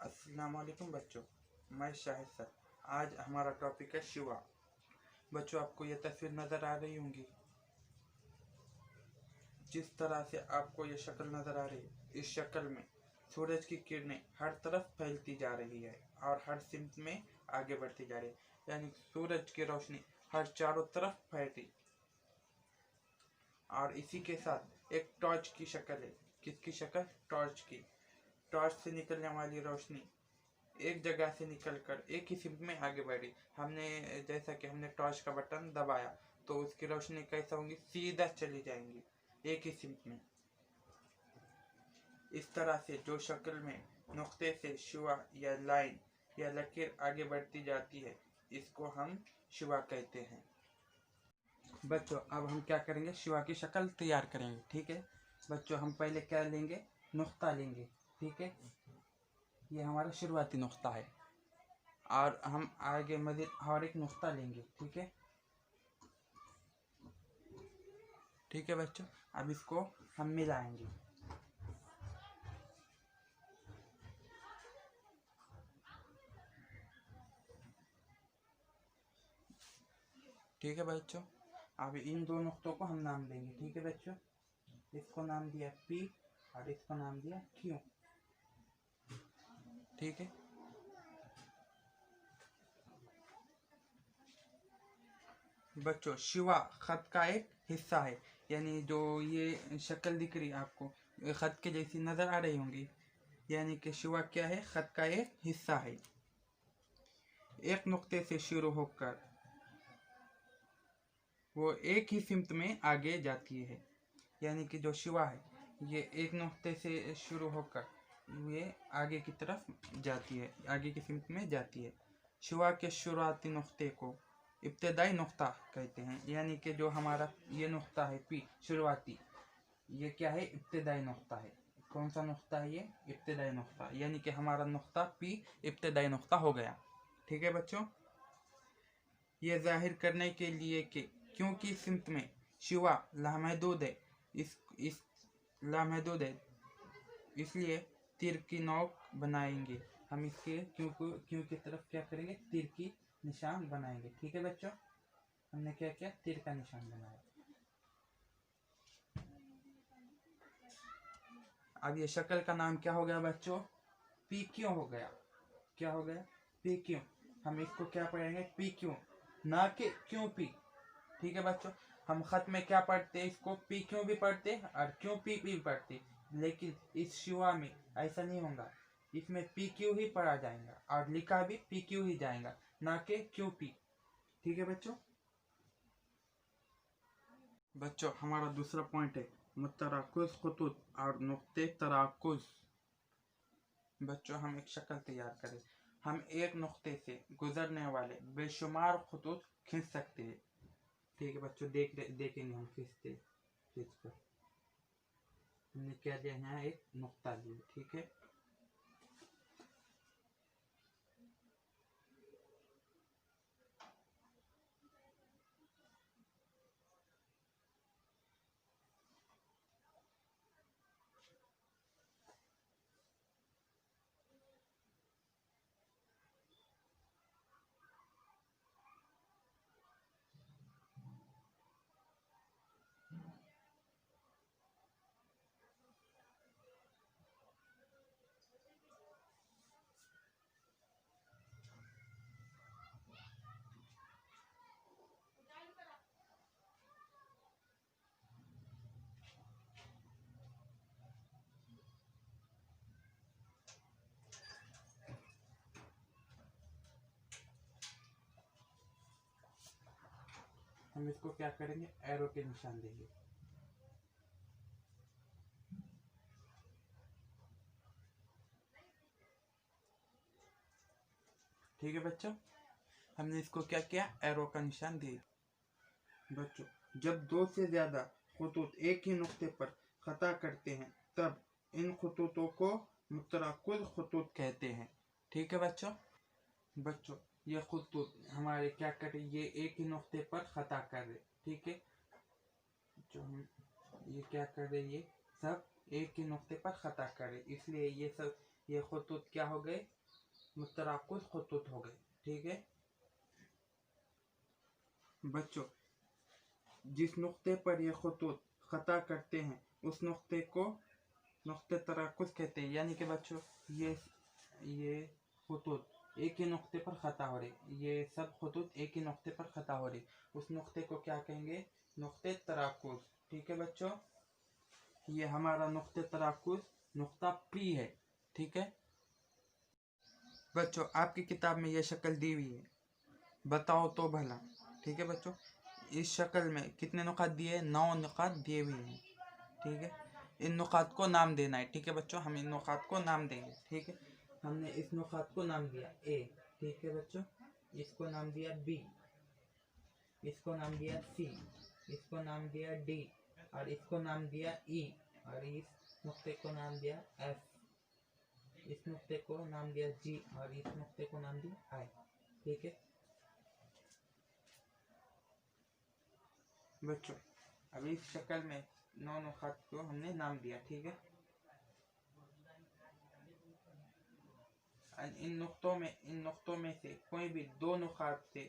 अस्सलाम वालेकुम बच्चों, मैं शाहिद सर। आज हमारा टॉपिक है शिवा। बच्चों, आपको ये तस्वीर नज़र आ रही होंगी। जिस तरह से आपको ये शक्ल नज़र आ रही है, इस शक्ल में सूरज की किरणें हर तरफ फैलती जा रही है और हर सिमत में आगे बढ़ती जा रही है। यानी सूरज की रोशनी हर चारों तरफ फैलती और इसी के साथ एक टॉर्च की शक्ल है। किसकी शक्ल? टॉर्च की। टॉर्च से निकलने वाली रोशनी एक जगह से निकलकर एक ही सिमत में आगे बढ़ी। जैसा कि हमने टॉर्च का बटन दबाया तो उसकी रोशनी कैसा होंगी? सीधा चली जाएंगी एक ही सिमत में। इस तरह से जो शक्ल में नुक्ते से शिवा या लाइन या लकीर आगे बढ़ती जाती है, इसको हम शिवा कहते हैं। बच्चों, अब हम क्या करेंगे? शिवा की शक्ल तैयार करेंगे। ठीक है बच्चों, हम पहले क्या लेंगे? नुक्ता लेंगे। ठीक है, ये हमारा शुरुआती नुक्ता है और हम आगे मज़ीद और एक नुक्ता लेंगे। ठीक है बच्चों, अब इसको हम मिलाएंगे। ठीक है बच्चों, अब इन दो नुक्तों को हम नाम देंगे। ठीक है बच्चों, इसको नाम दिया P और इसको नाम दिया Q। ठीक है बच्चों, शिवा खत का एक हिस्सा है। यानी जो ये शक्ल दिख रही है आपको, ये खत के जैसी नज़र आ रही होंगी। यानी कि शिवा क्या है? खत का एक हिस्सा है। एक नुक्ते से शुरू होकर वो एक ही सिमत में आगे जाती है। यानी कि जो शिवा है, ये एक नुक्ते से शुरू होकर ये आगे की तरफ जाती है, आगे की सिमत में जाती है। शिवा के शुरुआती नुक्ते को इब्तदाई नुक्ता कहते हैं। यानी कि जो हमारा ये नुक्ता है P शुरुआती, ये क्या है? इब्तदाई नुक्ता है। कौन सा नुक्ता है ये? इब्तदाई नुक्ता। यानी कि हमारा नुक्ता P इब्तदाई नुक्ता हो गया। ठीक है बच्चों, ये जाहिर करने के लिए कि क्योंकि सिमत में शिवा लामहदूद है, इस लामहदूद है, इसलिए तीर की नोक बनाएंगे। हम इसके क्यों की तरफ क्या करेंगे? तीर की निशान बनाएंगे। ठीक है बच्चों, हमने क्या किया? तीर का निशान बनाया। अब ये शक्ल का नाम क्या हो गया बच्चों? P क्यों हो गया? क्या हो गया? P क्यों। हम इसको क्या पढ़ेंगे? P क्यों, ना कि क्यों P। ठीक है बच्चों, हम खत में क्या पढ़ते? इसको P क्यों भी पढ़ते और क्यों P भी पढ़ते। लेकिन इस शिवा में ऐसा नहीं होगा। इसमें P क्यों ही पढ़ा जाएगा और लिखा भी P क्यों ही जाएगा, ना कि क्यों P। ठीक है बच्चों, हमारा दूसरा पॉइंट है मुतराकुज़ खुतूत और नुक्ते तराकुज़। बच्चों, हम एक शक्ल तैयार करें। हम एक नुक्ते से गुजरने वाले बेशुमार खुतूत खींच सकते हैं। ठीक है बच्चों, देखेंगे हम खींच कर। हमने क्या लिया? यहाँ एक नुक्ता लिया। ठीक है, हम इसको क्या करेंगे? एरो के निशान देंगे। ठीक है बच्चों, हमने इसको क्या किया? एरो का निशान दिया। बच्चों, जब दो से ज्यादा खुतूत एक ही नुक्ते पर खता करते हैं, तब इन खुतूतों को मुतराकुज़ खुतूत कहते हैं। ठीक है बच्चों, ये खुतूत हमारे क्या कर रहे? ये एक ही नुक्ते पर खता कर रहे। ठीक है, जो हम ये क्या कर रहे? ये सब एक ही नुक्ते पर खता कर रहे, इसलिए ये सब ये खतूत क्या हो गए, मुतराकुस खतूत हो गए। ठीक है बच्चों, जिस नुक्ते पर ये खतूत खता करते हैं उस नुक्ते को नुक्ते तराकुस कहते हैं। यानी कि बच्चों ये खतूत एक ही नुक्ते पर खता हो रही, ये सब खतूत एक ही नुक्ते पर खता हो रही, उस नुक्ते को क्या कहेंगे, नुक्ते तराकुस। ठीक है बच्चों, ये हमारा नुक्ते तराकुस नुक्ता पी है। ठीक है बच्चों, आपकी किताब में ये शक्ल दी हुई है, बताओ तो भला। ठीक है बच्चों, इस शक्ल में कितने नुकात दिए, 9 नुकात दिए हुए हैं। ठीक है, इन नुकात को नाम देना है। ठीक है बच्चों, हम इन नुकात को नाम देंगे। ठीक है, हमने इस नुकात को नाम दिया ए। ठीक है बच्चों, इसको नाम दिया बी, इसको नाम दिया सी, इसको नाम दिया डी, और इसको नाम दिया ई, और इस नुक्ते को नाम दिया एफ, इस नुक्ते को नाम दिया जी, और इस नुक्ते को नाम दिया आई। ठीक है बच्चों, अभी इस शक्ल में 9 नुकात को हमने नाम दिया। ठीक है, इन नुक्तों में से कोई भी 2 नुकात से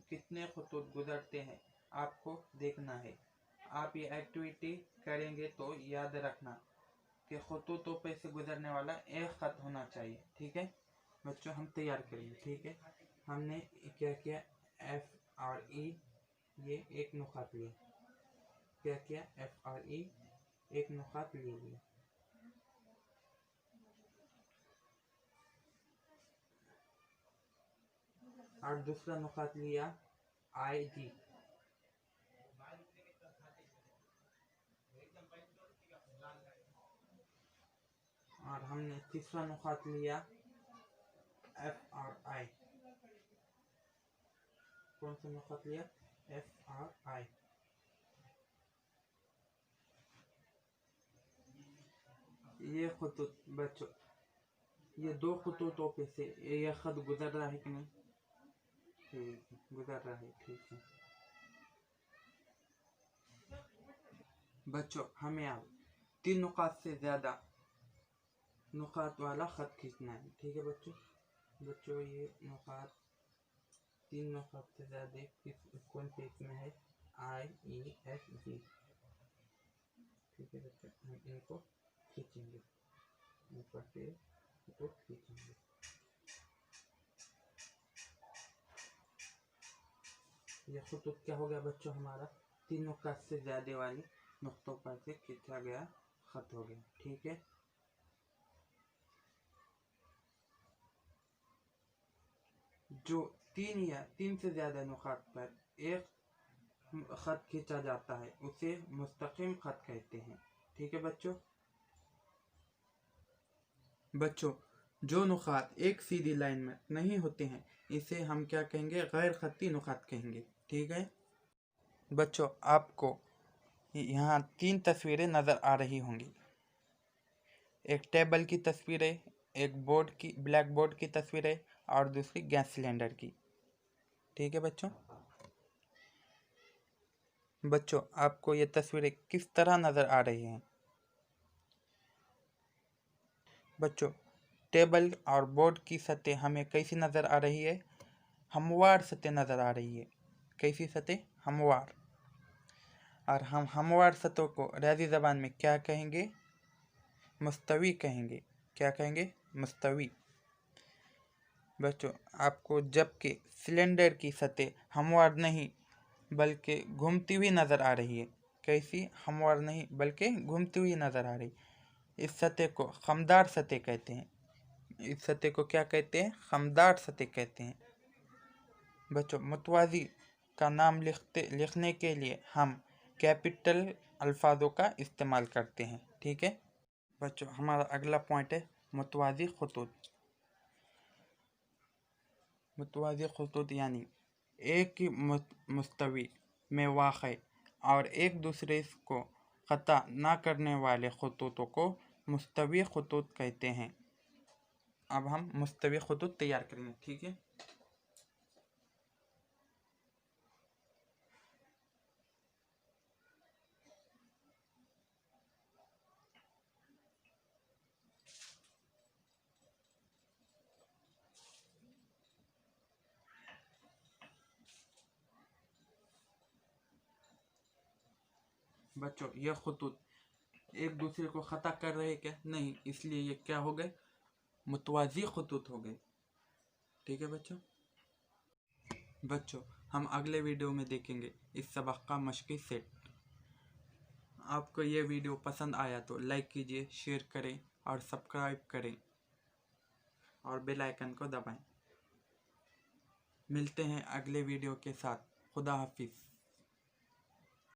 कितने खतूत गुजरते हैं आपको देखना है। आप ये एक्टिविटी करेंगे तो याद रखना कि खतूतों पे से गुजरने वाला एक खत होना चाहिए। ठीक है बच्चों, हम तैयार करेंगे। ठीक है, हमने क्या किया, एफ और ई ये एक नुकात लिया, क्या किया, एफ और ई एक नुकात ले लिया। और दूसरा नुकात लिया आई जी, और हमने तीसरा नुकात लिया एफ और आई। कौन सा नुकात लिया, एफ और आई। ये खतूत बच्चों, ये 2 खतूतों पे से ये खत गुजर रहा है कि नहीं, ठीक गुजर रहा है। ठीक है बच्चों, हमें अब 3 नुकात से ज़्यादा नुकात वाला खत खींचना है। ठीक है बच्चों, ये नुकात 3 नुकात से ज़्यादा कौन से इसमें है, आई ई एफ जी। ठीक है बच्चों, हम इनको खींचेंगे, ऊपर से इसको खींचेंगे। यह खतूत क्या हो गया बच्चों, हमारा 3 नुकात से ज़्यादा वाली नुक्तों पर से खींचा गया खत हो गया। ठीक है, जो 3 या 3 से ज़्यादा नुकात पर एक खत खींचा जाता है उसे मुस्तकिम खत कहते हैं। ठीक है बच्चों, जो नुकात एक सीधी लाइन में नहीं होते हैं इसे हम क्या कहेंगे, गैर खत्ती नुकात कहेंगे। ठीक है बच्चों, आपको यहाँ 3 तस्वीरें नज़र आ रही होंगी, एक टेबल की तस्वीर है, एक बोर्ड की ब्लैक बोर्ड की तस्वीर है, और दूसरी गैस सिलेंडर की। ठीक है बच्चों, आपको ये तस्वीरें किस तरह नज़र आ रही हैं बच्चों, टेबल और बोर्ड की सतह हमें कैसी नज़र आ रही है, हमवार सतह नज़र आ रही है। कैसी सतह, हमवार। और हम हमवार सतह को रियाजी ज़बान में क्या कहेंगे, मुस्तवी कहेंगे। क्या कहेंगे, मुस्तवी। बच्चों, आपको जबकि सिलेंडर की सतह हमवार नहीं बल्कि घूमती हुई नज़र आ रही है। कैसी, हमवार नहीं बल्कि घूमती हुई नज़र आ रही, इस सतह को खमदार सतह कहते हैं। इस सतह को क्या कहते हैं, खमदार सतह कहते हैं। बच्चों, मुतवाज़ी का नाम लिखने के लिए हम कैपिटल अल्फाजों का इस्तेमाल करते हैं। ठीक है बच्चों, हमारा अगला पॉइंट है मुतवाज़ी खतूत। मुतवाज़ी खतूत यानी एक ही मुस्तवी में वाक़ और एक दूसरे को क़ता ना करने वाले खतूतों को मुस्तवी खतूत कहते हैं। अब हम मुस्तवी खतूत तैयार करेंगे। ठीक है बच्चों ये खतूत एक दूसरे को ख़ता कर रहे क्या? नहीं, इसलिए ये क्या हो गए? मुतवाज़ी खतूत हो गए। ठीक है बच्चों हम अगले वीडियो में देखेंगे इस सबक का मश्की सेट। आपको ये वीडियो पसंद आया तो लाइक कीजिए, शेयर करें और सब्सक्राइब करें और बेल आइकन को दबाएं। मिलते हैं अगले वीडियो के साथ। खुदा हाफिज़।